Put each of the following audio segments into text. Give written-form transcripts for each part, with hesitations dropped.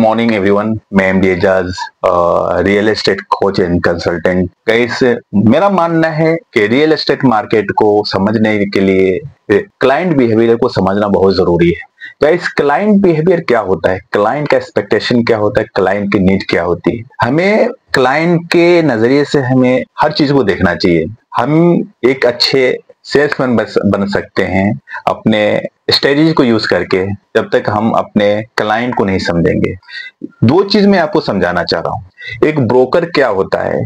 Morning everyone. मैं MD Ejaz, real estate coach and consultant. Guys, मेरा मानना है कि रियल एस्टेट मार्केट को समझने के लिए क्लाइंट बिहेवियर को समझना बहुत जरूरी है। गाइस, क्लाइंट बिहेवियर क्या होता है, क्लाइंट का एक्सपेक्टेशन क्या होता है, क्लाइंट की नीड क्या होती है, हमें क्लाइंट के नजरिए से हमें हर चीज को देखना चाहिए। हम एक अच्छे सेल्समैन बन सकते हैं अपने स्ट्रेटजी को यूज करके, जब तक हम अपने क्लाइंट को नहीं समझेंगे। दो चीज मैं आपको समझाना चाह रहा हूं, एक ब्रोकर क्या होता है,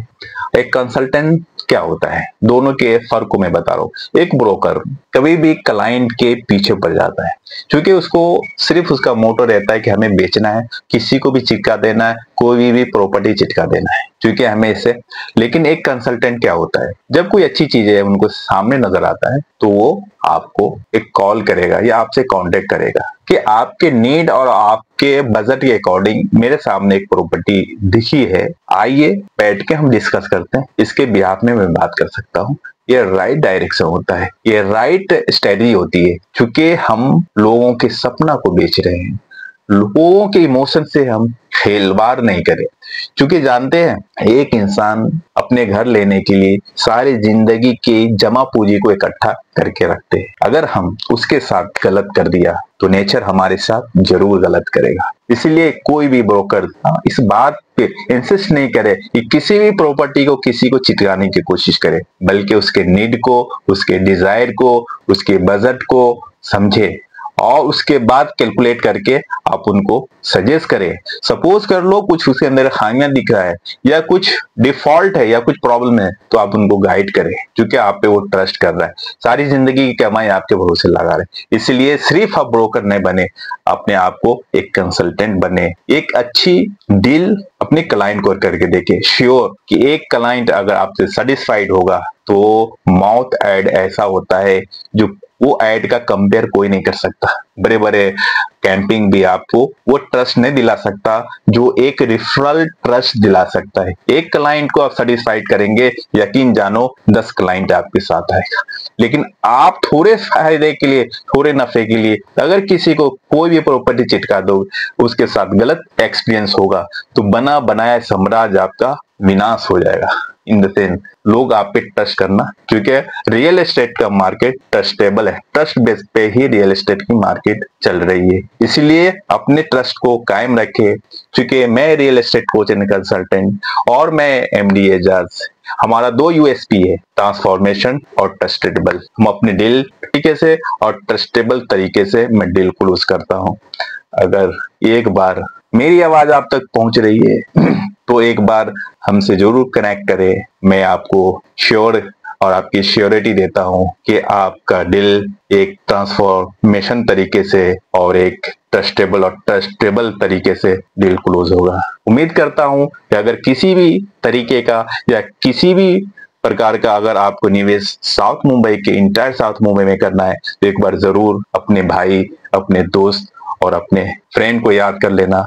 एक कंसल्टेंट क्या होता है, दोनों के फर्क को मैं बता रहा हूं। एक ब्रोकर कभी भी क्लाइंट के पीछे पड़ जाता है, क्योंकि उसको सिर्फ उसका मोटो रहता है कि हमें बेचना है, किसी को भी चिटका देना है, कोई भी प्रॉपर्टी चिटका देना है, क्योंकि हमें इससे। लेकिन एक कंसल्टेंट क्या होता है, जब कोई अच्छी चीज है उनको सामने नजर आता है तो वो आपको एक कॉल करेगा या आपसे कांटेक्ट करेगा कि आपके नीड और आपके बजट के अकॉर्डिंग मेरे सामने एक प्रॉपर्टी दिखी है, आइए बैठ के हम डिस्कस करते हैं, इसके बिहाफ में मैं बात कर सकता हूँ। ये राइट डायरेक्शन होता है, ये राइट स्ट्रेटजी होती है, क्योंकि हम लोगों के सपना को बेच रहे हैं, लोगों के इमोशन से हम खिलवाड़ नहीं करें। क्योंकि जानते हैं, एक इंसान अपने घर लेने के लिए सारी जिंदगी की जमा पूंजी को इकट्ठा करके रखते हैं। अगर हम उसके साथ गलत कर दिया तो नेचर हमारे साथ जरूर गलत करेगा। इसलिए कोई भी ब्रोकर इस बात पे इंसिस्ट नहीं करे कि किसी भी प्रॉपर्टी को किसी को चिटकाने की कोशिश करे, बल्कि उसके नीड को, उसके डिजायर को, उसके बजट को समझे और उसके बाद कैलकुलेट करके आप उनको सजेस्ट करें। सपोज कर लो कुछ उसके अंदर खामियां दिख रहा है या कुछ डिफॉल्ट है या कुछ प्रॉब्लम है, तो आप उनको गाइड करें, क्योंकि आप पे वो ट्रस्ट कर रहा है, सारी जिंदगी की कमाई आपके भरोसे लगा रहे। इसलिए सिर्फ आप ब्रोकर नहीं बने, अपने आप को एक कंसल्टेंट बने, एक अच्छी डील अपने क्लाइंट को करके देखे। श्योर कि एक क्लाइंट अगर आपसे सेटिस्फाइड होगा तो माउथ एड ऐसा होता है जो वो ऐड का कंपेयर कोई नहीं कर सकता। बड़े बड़े कैंपिंग भी आपको वो ट्रस्ट नहीं दिला सकता जो एक रिफरल ट्रस्ट दिला सकता है। एक क्लाइंट को आप सेटिस्फाइड करेंगे, यकीन जानो 10 क्लाइंट आपके साथ आएगा। लेकिन आप थोड़े फायदे के लिए, थोड़े नफे के लिए अगर किसी को कोई भी प्रॉपर्टी चिटका दो, उसके साथ गलत एक्सपीरियंस होगा, तो बना बनाया साम्राज्य आपका विनाश हो जाएगा। इन द सेंस लोग आप पे ट्रस्ट करना, क्योंकि रियल एस्टेट का मार्केट ट्रस्टेबल है, ट्रस्ट बेस पे ही रियल एस्टेट की मार्केट चल रही है। इसलिए अपने ट्रस्ट को कायम रखे, क्योंकि मैं real estate coach and consultant और मैं एमडी एजाज, हमारा 2 यूएसपी है, ट्रांसफॉर्मेशन और ट्रस्टेबल। हम अपने डील तरीके से और ट्रस्टेबल तरीके से मैं डील क्लोज करता हूं। अगर एक बार मेरी आवाज आप तक पहुंच रही है तो एक बार हमसे जरूर कनेक्ट करें। मैं आपको श्योर और आपकी श्योरिटी देता हूं कि आपका डील एक ट्रांसफॉर्मेशन तरीके से और एक ट्रस्टेबल तरीके से डील क्लोज होगा। उम्मीद करता हूं कि अगर किसी भी तरीके का या किसी भी प्रकार का अगर आपको निवेश साउथ मुंबई के, इंटायर साउथ मुंबई में करना है, तो एक बार जरूर अपने भाई, अपने दोस्त और अपने फ्रेंड को याद कर लेना